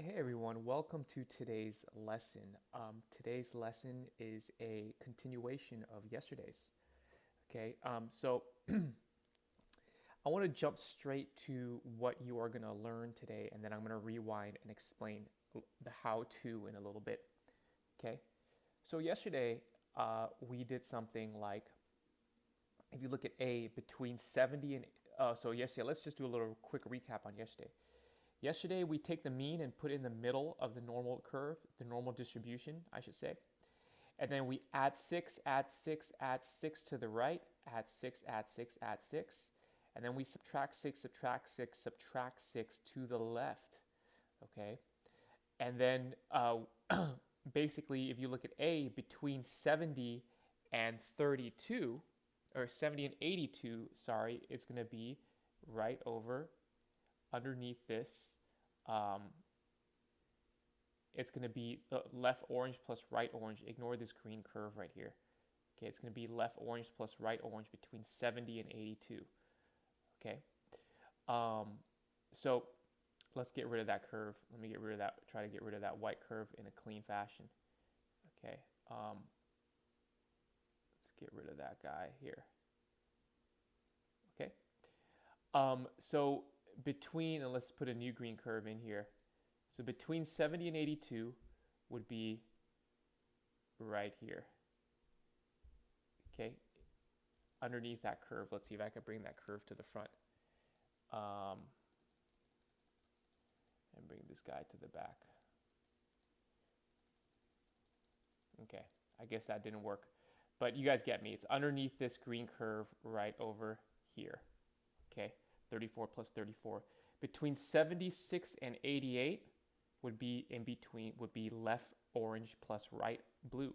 Hey everyone, welcome to today's lesson. Today's lesson is a continuation of yesterday's. Okay, so I want to jump straight to what you are going to learn today, and then I'm going to rewind and explain the how-to in a little bit. Okay, so yesterday we did something like, if you look at A, between 70 and, so yesterday, let's just do a little quick recap on yesterday. Yesterday, we take the mean and put it in the middle of the normal curve, the normal distribution, I should say. And then we add 6, add 6, add 6 to the right, add 6, add 6, add 6. And then we subtract 6, subtract 6, subtract 6 to the left, okay? And then basically, if you look at A, between 70 and 32, or 70 and 82, sorry, it's going to be right over underneath this. It's going to be left orange plus right orange. Ignore this green curve right here. Okay, it's going to be left orange plus right orange between 70 and 82. Okay, so let's get rid of that curve. Let me get rid of that. Try to get rid of that white curve in a clean fashion. Okay, let's get rid of that guy here. Okay, so between, and let's put a new green curve in here. So between 70 and 82 would be right here. Okay, underneath that curve. Let's see if I can bring that curve to the front. And bring this guy to the back. Okay, I guess that didn't work. But you guys get me. It's underneath this green curve right over here. Okay, 34 plus 34. Between 76 and 88 would be in between, would be left orange plus right blue.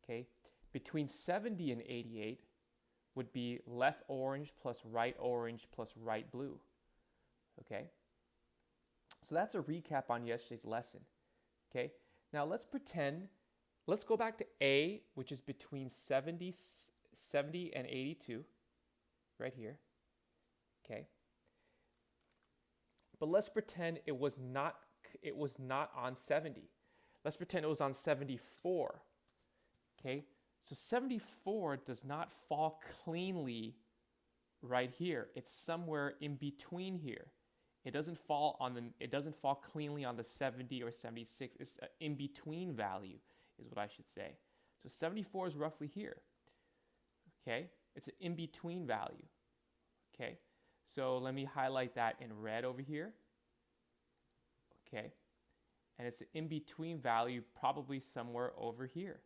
Okay, between 70 and 88 would be left orange plus right blue. Okay, so that's a recap on yesterday's lesson. Okay, now let's pretend, let's go back to A, which is between 70 and 82, right here. Okay, but let's pretend it was not on 70. Let's pretend it was on 74. Okay, so 74 does not fall cleanly right here. It's somewhere in between here. It doesn't fall cleanly on the 70 or 76. It's an in-between value, is what I should say. So 74 is roughly here. Okay, it's an in-between value. Okay, so let me highlight that in red over here. Okay, and it's an in-between value, probably somewhere over here.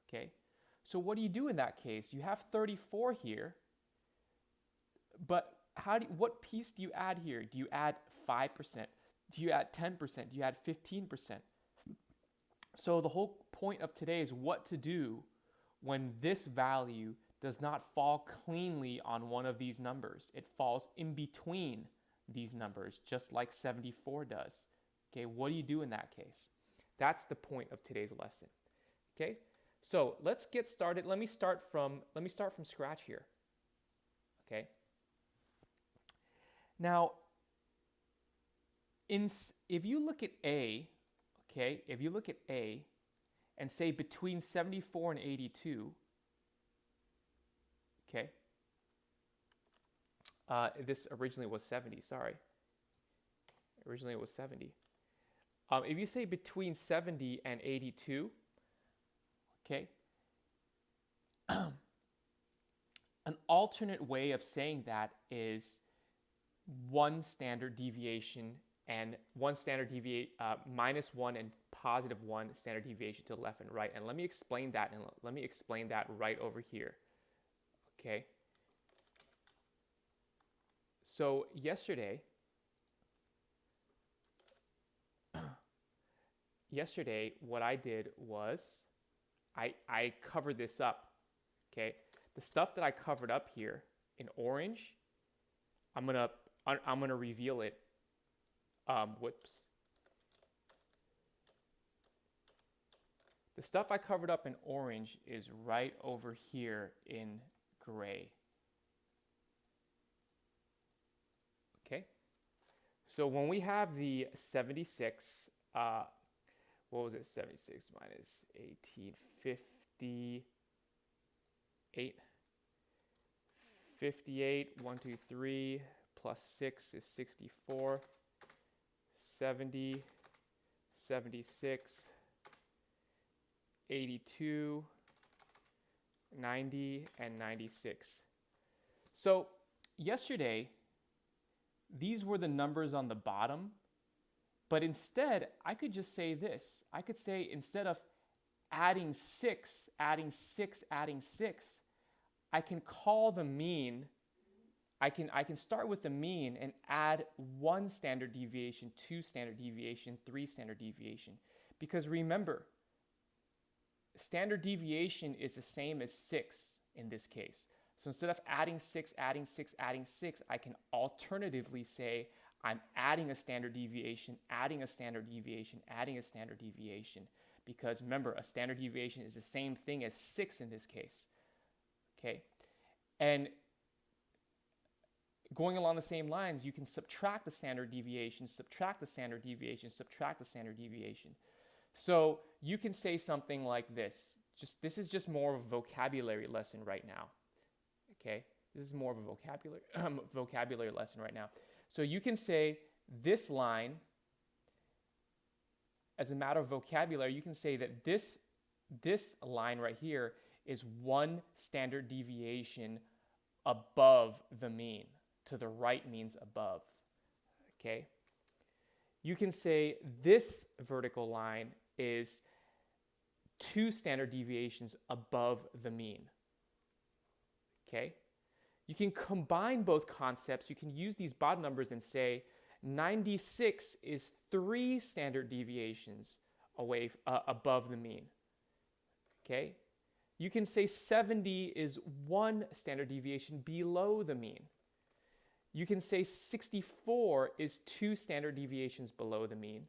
Okay, so what do you do in that case? You have 34 here, but what piece do you add here? Do you add 5%? Do you add 10%? Do you add 15%? So the whole point of today is what to do when this value does not fall cleanly on one of these numbers. It falls in between these numbers, just like 74 does. Okay, what do you do in that case? That's the point of today's lesson. Okay, so let's get started. Let me start from scratch here. Okay. Now, if you look at A, okay, if you look at A and say between 74 and 82, okay, this originally was 70, sorry. Originally it was 70. If you say between 70 and 82, okay, an alternate way of saying that is one standard deviation and minus 1 and positive 1 standard deviation to the left and right. And let me explain that, and let me explain that right over here. Okay. So yesterday, what I did was I covered this up. Okay. The stuff that I covered up here in orange, I'm gonna reveal it. Whoops. The stuff I covered up in orange is right over here in gray. Okay. So when we have the 76, what was it? 76 minus 18, 58. 58, 1, 2, 3, plus 6 is 64. 70, 76, 82, 90, and 96. So yesterday, these were the numbers on the bottom, but instead, I could just say this. I could say instead of adding 6, adding 6, adding 6, I can call the mean, I can start with the mean and add 1 standard deviation, 2 standard deviation, 3 standard deviation. Because remember, standard deviation is the same as 6 in this case. So instead of adding 6, adding 6, adding 6, I can alternatively say I'm adding a standard deviation, adding a standard deviation, adding a standard deviation. Because remember, a standard deviation is the same thing as 6 in this case. Okay? And going along the same lines, you can subtract the standard deviation, subtract the standard deviation, subtract the standard deviation. So you can say something like this. This is just more of a vocabulary lesson right now. Okay? This is more of a vocabulary lesson right now. So you can say this line, as a matter of vocabulary, you can say that this line right here is 1 standard deviation above the mean. To the right means above. Okay? You can say this vertical line is 2 standard deviations above the mean. Okay? You can combine both concepts. You can use these bottom numbers and say 96 is 3 standard deviations away above the mean. Okay? You can say 70 is 1 standard deviation below the mean. You can say 64 is 2 standard deviations below the mean.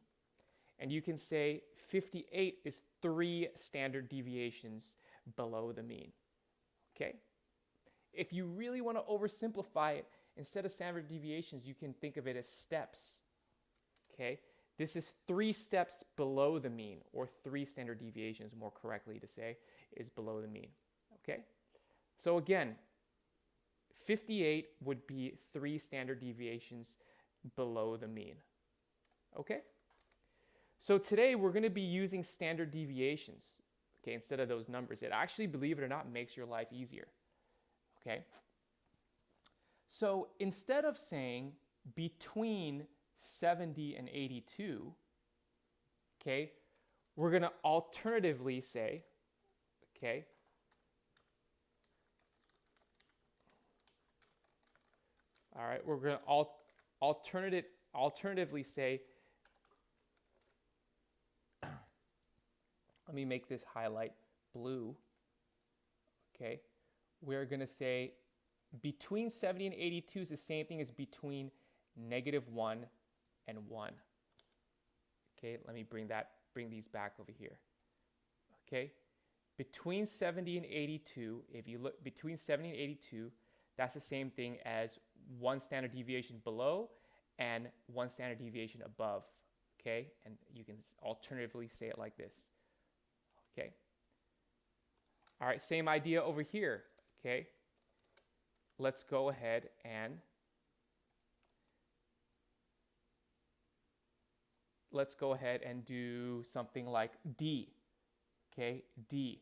And you can say 58 is 3 standard deviations below the mean. Okay? If you really want to oversimplify it, instead of standard deviations, you can think of it as steps. Okay? This is 3 steps below the mean, or 3 standard deviations, more correctly to say, is below the mean. Okay? So again, 58 would be 3 standard deviations below the mean. Okay? So today we're going to be using standard deviations, okay, instead of those numbers. It actually, believe it or not, makes your life easier. Okay? So instead of saying between 70 and 82, okay, we're going to alternatively say, okay, all right, we're going to alternatively say, let me make this highlight blue, okay, we're going to say between 70 and 82 is the same thing as between -1 and 1. Okay, let me bring these back over here. Okay, between 70 and 82, if you look between 70 and 82, that's the same thing as 1 standard deviation below and 1 standard deviation above. Okay, and you can alternatively say it like this. Okay. All right, same idea over here. Okay. Let's go ahead and do something like D. Okay, D.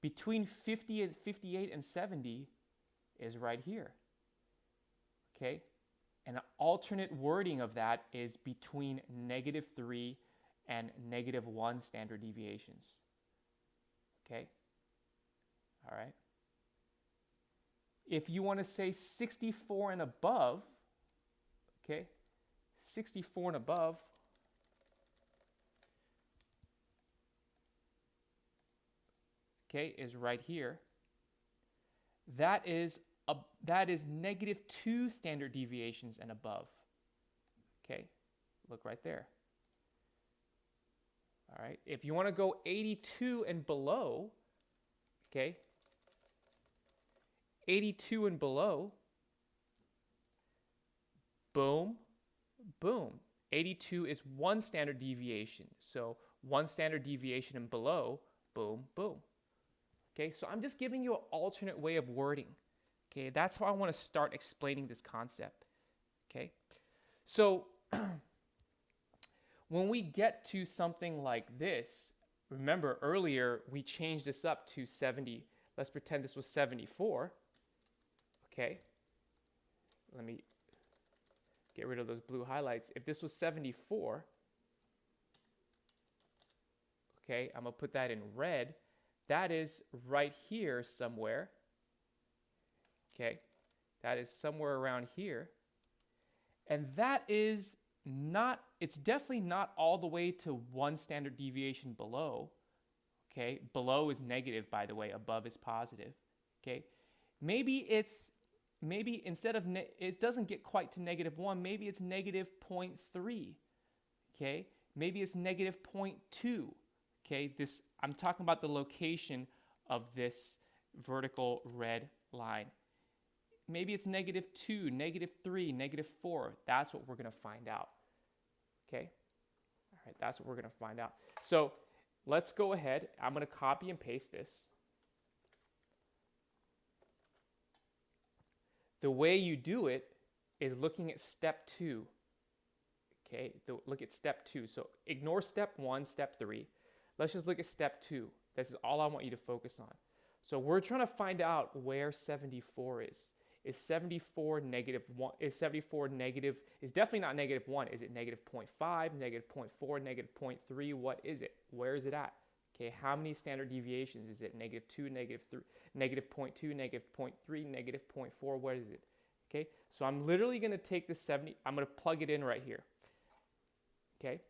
Between 58 and 70 is right here. Okay, and an alternate wording of that is between -3 and -1 standard deviations. Okay, all right. If you want to say 64 and above, okay, 64 and above, okay, is right here. That is -2 standard deviations and above. Okay, look right there. All right, if you want to go 82 and below, okay, 82 and below, boom, boom. 82 is 1 standard deviation. So 1 standard deviation and below, boom, boom. Okay, so I'm just giving you an alternate way of wording. Okay, that's how I want to start explaining this concept. Okay, so when we get to something like this, remember earlier we changed this up to 70. Let's pretend this was 74. Okay, let me get rid of those blue highlights. If this was 74, okay, I'm going to put that in red. That is right here somewhere. Okay, that is somewhere around here. And that is not, it's definitely not all the way to 1 standard deviation below. Okay, below is negative, by the way, above is positive. Okay, maybe instead of, it doesn't get quite to -1, maybe it's -0.3. Okay, maybe it's -0.2. Okay, I'm talking about the location of this vertical red line. Maybe it's -2, -3, -4. That's what we're going to find out. Okay, all right, that's what we're going to find out. So let's go ahead. I'm going to copy and paste this. The way you do it is looking at step 2. Okay, look at step 2. So ignore step 1, step 3. Let's just look at step 2. This is all I want you to focus on. So we're trying to find out where 74 is. Is 74 -1? Is 74 negative? Is definitely not -1. Is it -0.5, -0.4, -0.3? What is it? Where is it at? Okay, how many standard deviations is it? -2, -3, -0.2, -0.3, -0.4? What is it? Okay, so I'm literally going to take the 70. I'm going to plug it in right here. Okay,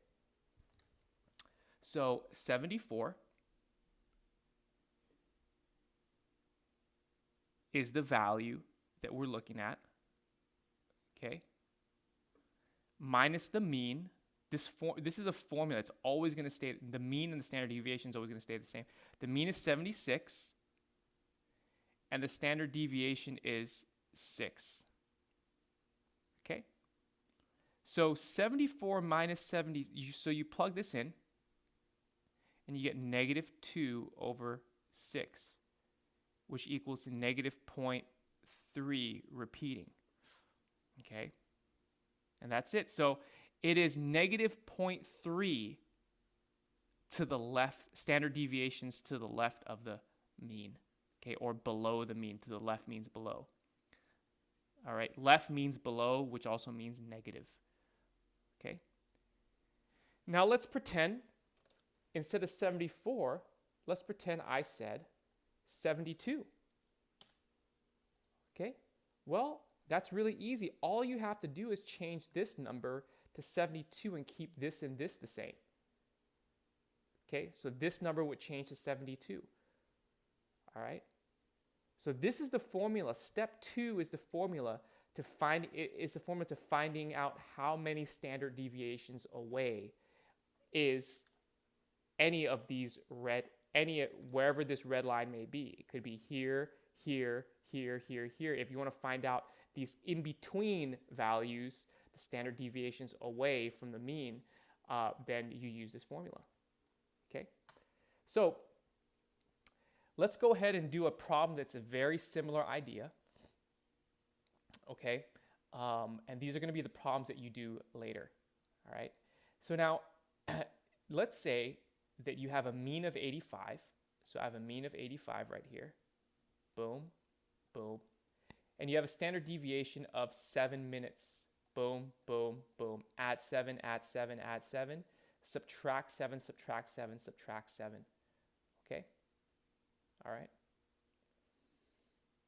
so 74 is the value that we're looking at. Okay, minus the mean. This is a formula. It's always going to stay. The mean and the standard deviation is always going to stay the same. The mean is 76, and the standard deviation is 6. Okay. So 74 minus 70. So you plug this in, and you get -2 over 6, which equals to -0.3 repeating. Okay. And that's it. So it is -0.3 to the left, standard deviations to the left of the mean, okay, or below the mean. To the left means below. All right, left means below, which also means negative, okay? Now let's pretend, instead of 74, let's pretend I said 72, okay? Well, that's really easy. All you have to do is change this number to 72 and keep this and this the same. Okay, so this number would change to 72. All right. So this is the formula. Step 2 is the formula to finding out how many standard deviations away is any of these wherever this red line may be. It could be here, here, here, here, here. If you want to find out these in-between values, the standard deviations away from the mean, then you use this formula. Okay, so let's go ahead and do a problem that's a very similar idea. Okay, and these are going to be the problems that you do later. All right, so now let's say that you have a mean of 85. So I have a mean of 85 right here. Boom, boom. And you have a standard deviation of 7 minutes. Boom, boom, boom. Add 7, add 7, add 7. Subtract 7, subtract 7, subtract 7. Okay? All right.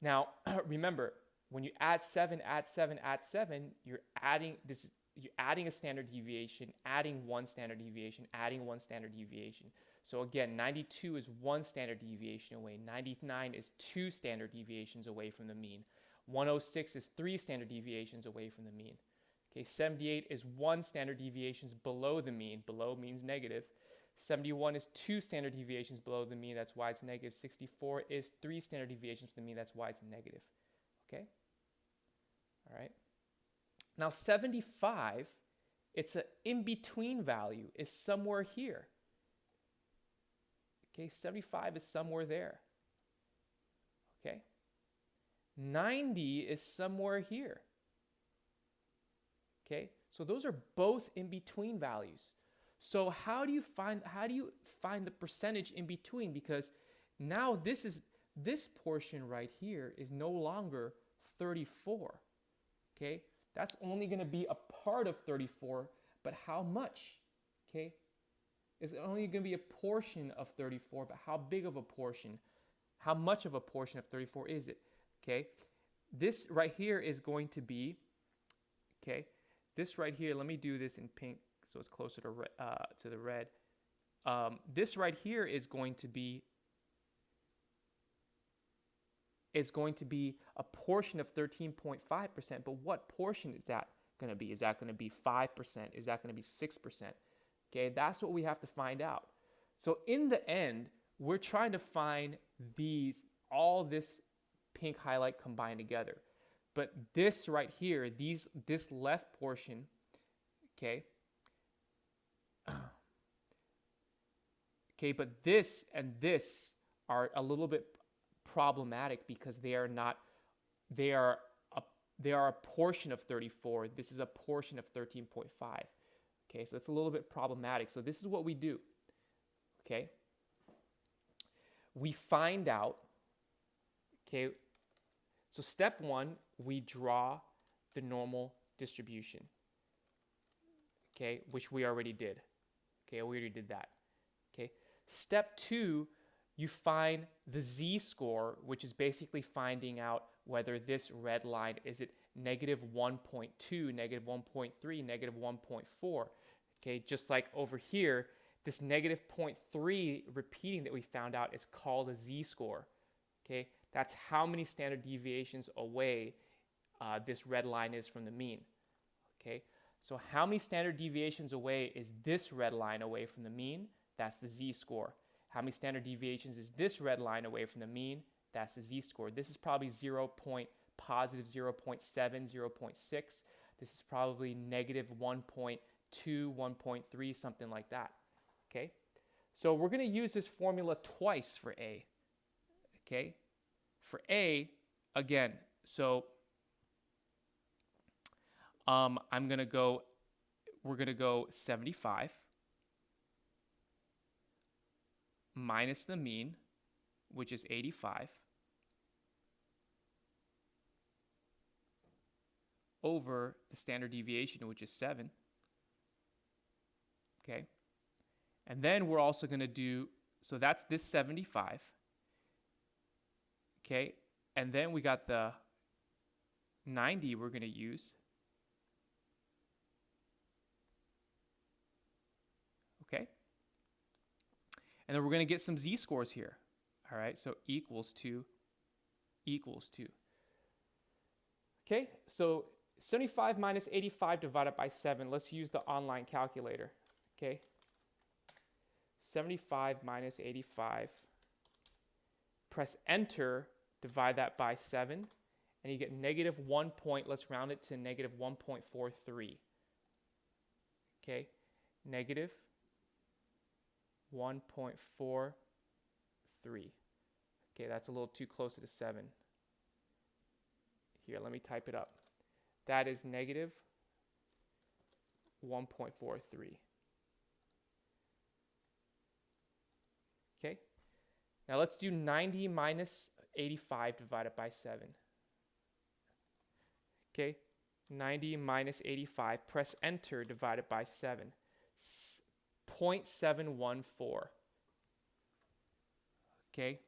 Now, remember, when you add 7, add 7, add 7, you're adding a standard deviation, adding 1 standard deviation, adding 1 standard deviation. So again, 92 is 1 standard deviation away. 99 is 2 standard deviations away from the mean. 106 is 3 standard deviations away from the mean. Okay, 78 is 1 standard deviations below the mean. Below means negative. 71 is 2 standard deviations below the mean. That's why it's negative. 64 is 3 standard deviations from the mean. That's why it's negative. Okay? All right. Now 75 It's an in-between value. It's somewhere here. Okay, 75 is somewhere there. Okay. 90 is somewhere here. Okay, so those are both in-between values. So how do you find the percentage in between? Because now this portion right here is no longer 34. Okay, that's only going to be a part of 34, but how much? Okay, it's only going to be a portion of 34, but how big of a portion? How much of a portion of 34 is it? Okay, this right here is going to be, okay, this right here, let me do this in pink so it's closer to the red. This right here is going to be a portion of 13.5%, but what portion is that going to be? Is that going to be 5%? Is that going to be 6%? Okay, that's what we have to find out. So in the end, we're trying to find all this pink highlight combined together. But this right here, this left portion, okay, okay, but this and this are a little bit problematic because they are a portion of 34. This is a portion of 13.5. Okay, so it's a little bit problematic. So this is what we do. Okay, we find out. Okay, so step one, we draw the normal distribution. Okay, which we already did. Okay, we already did that. Okay, step two, you find the z-score, which is basically finding out whether this red line is it negative 1.2, negative 1.3, negative 1.4. Okay, just like over here, this negative 0.3 repeating that we found out is called a z-score. Okay, that's how many standard deviations away this red line is from the mean. Okay, so how many standard deviations away is this red line away from the mean? That's the z-score. How many standard deviations is this red line away from the mean? That's the z-score. This is probably positive 0.7, 0.6. This is probably negative 1.2, 1.3, something like that. Okay, so we're going to use this formula twice for A. Okay, for A, again, so we're going to go 75 minus the mean, which is 85, over the standard deviation, which is 7. Okay, and then we're also going to do, so that's this 75. Okay, and then we got the 90 we're going to use. Okay, and then we're going to get some z-scores here. All right, so equals to. Okay, so 75 minus 85 divided by 7. Let's use the online calculator. Okay, 75 minus 85. Press enter, divide that by 7, and you get negative 1 point. Let's round it to negative 1.43. Okay, negative 1.43. Okay, that's a little too close to the 7. Here, let me type it up. That is negative 1.43. Okay, now let's do 90 minus 85 divided by 7. Okay, 90 minus 85, press enter, divided by 7. 0.714. Okay,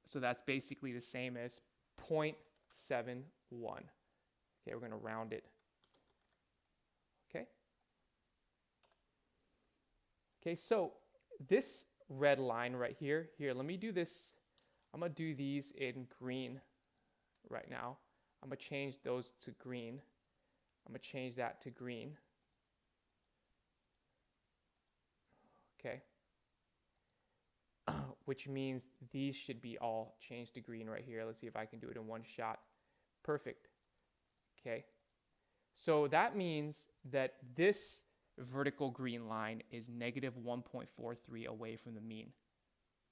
so that's basically the same as 0.71. Okay, we're going to round it. Okay. Okay, so this red line right here, let me do this. I'm going to do these in green right now. I'm going to change those to green. I'm going to change that to green. Okay. Which means these should be all changed to green right here. Let's see if I can do it in one shot. Perfect. Okay. So that means that this vertical green line is negative 1.43 away from the mean,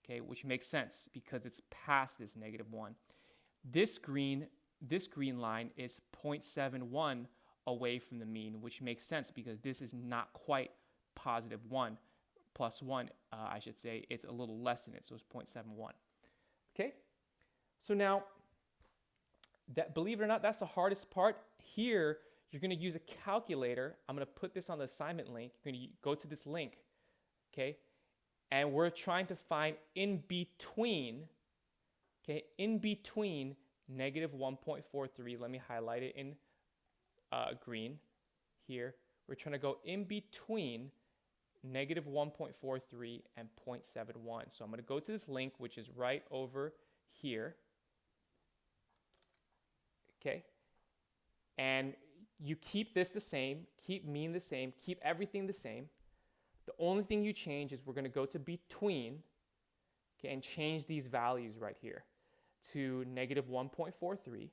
okay, which makes sense because it's past this negative 1. This green line is 0.71 away from the mean, which makes sense because this is not quite positive 1 plus 1, I should say. It's a little less than it, so it's 0.71. Okay, so now, that, believe it or not, that's the hardest part. Here, you're going to use a calculator. I'm going to put this on the assignment link. You're going to go to this link, okay? And we're trying to find in between, okay, in between negative 1.43. Let me highlight it in green here. We're trying to go in between negative 1.43 and 0.71. So I'm going to go to this link, which is right over here. Okay, and you keep this the same, keep mean the same, keep everything the same. The only thing you change is we're going to go to between, okay, and change these values right here to negative 1.43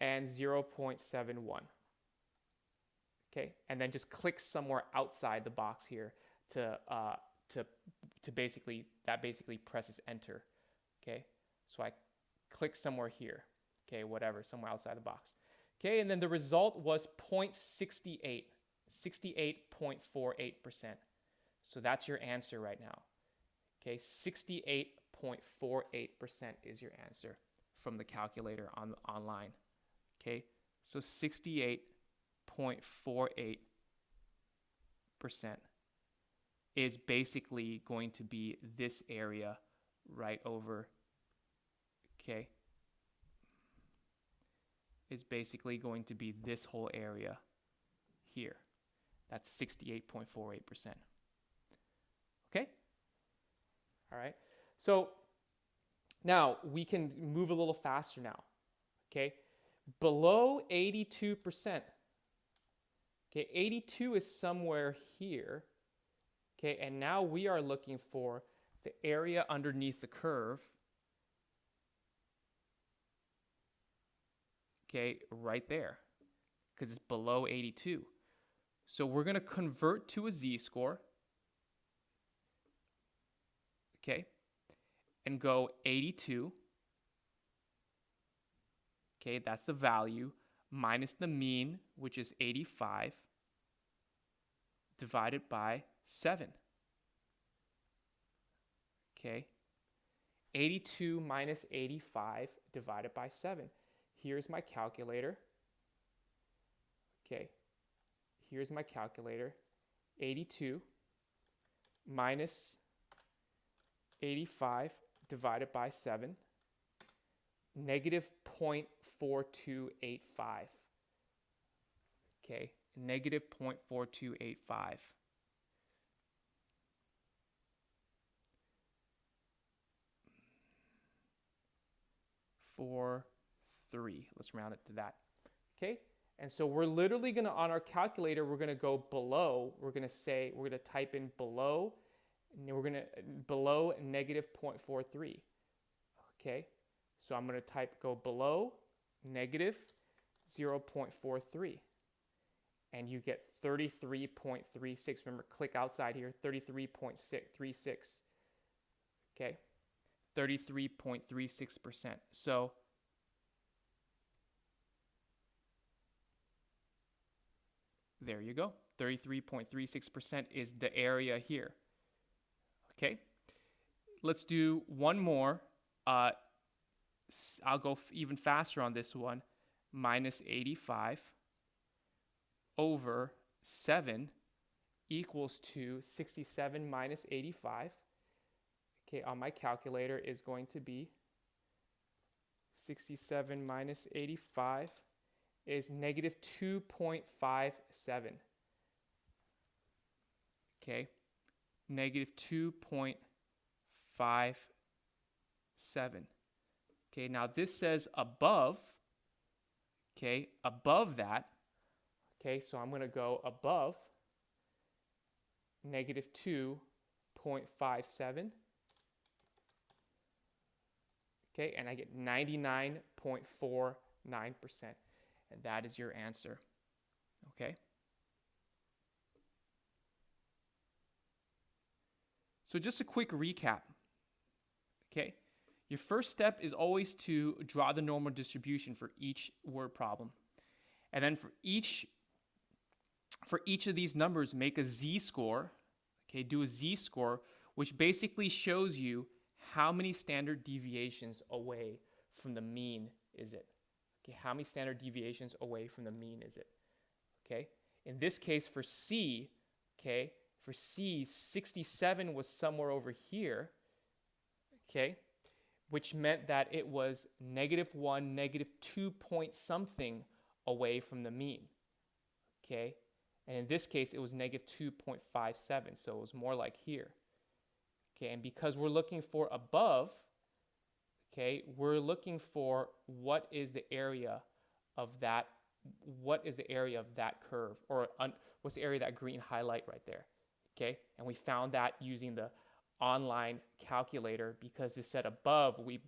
and 0.71. Okay, and then just click somewhere outside the box here to basically presses enter. Okay, so I click somewhere here, okay, whatever, somewhere outside the box. Okay, and then the result was 0.68, 68.48%. So that's your answer right now. Okay, 68.48% is your answer from the calculator online. Okay, so 68.48% is basically going to be this area right over, okay, is basically going to be this whole area here. That's 68.48%. Okay? All right. So now we can move a little faster now. Okay? Below 82%. Okay, 82 is somewhere here. Okay, and now we are looking for the area underneath the curve. Okay, right there, because it's below 82. So we're going to convert to a z-score, okay, and go 82. Okay, that's the value, minus the mean, which is 85, divided by 7. Okay, 82 minus 85 divided by 7. Here's my calculator. Okay, here's my calculator. 82 minus 85 divided by 7, negative 0.4285. Okay, negative 0.4285. Let's round it to that. Okay, and so we're literally going to, on our calculator, we're going to go below. We're going to type in below, and we're going to below negative 0.43. Okay, so I'm going to go below negative 0.43, and you get 33.36. Remember, click outside here. 33.36. Okay, 33.36%. So there you go. 33.36% is the area here. Okay, let's do one more. I'll go even faster on this one. Minus 85 over 7 equals to 67 minus 85. Okay, on my calculator is going to be 67 minus 85 is negative 2.57. Okay, negative 2.57. Okay, now this says above. Okay, above that. Okay, so I'm going to go above negative 2.57. Okay, and I get 99.49%. and that is your answer. Okay? So just a quick recap. Okay? Your first step is always to draw the normal distribution for each word problem. And then for each of these numbers, make a z-score. Okay, do a z-score, which basically shows you how many standard deviations away from the mean is it. Okay, how many standard deviations away from the mean is it? Okay, in this case for C, okay, for C, 67 was somewhere over here, okay, which meant that it was -1, -2 point something away from the mean, okay? And in this case, it was -2.57, so it was more like here, okay? And because we're looking for above, okay, we're looking for what is the area of that curve, or what's the area of that green highlight right there, okay? And we found that using the online calculator, because it said above, we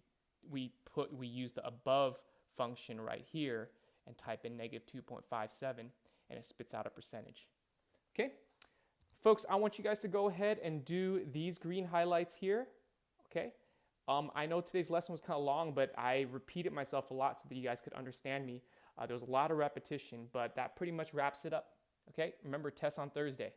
use the above function right here and type in -2.57, and it spits out a percentage. Okay, folks, I want you guys to go ahead and do these green highlights here. Okay, I know today's lesson was kind of long, but I repeated myself a lot so that you guys could understand me. There was a lot of repetition, but that pretty much wraps it up. Okay, remember, tests on Thursday.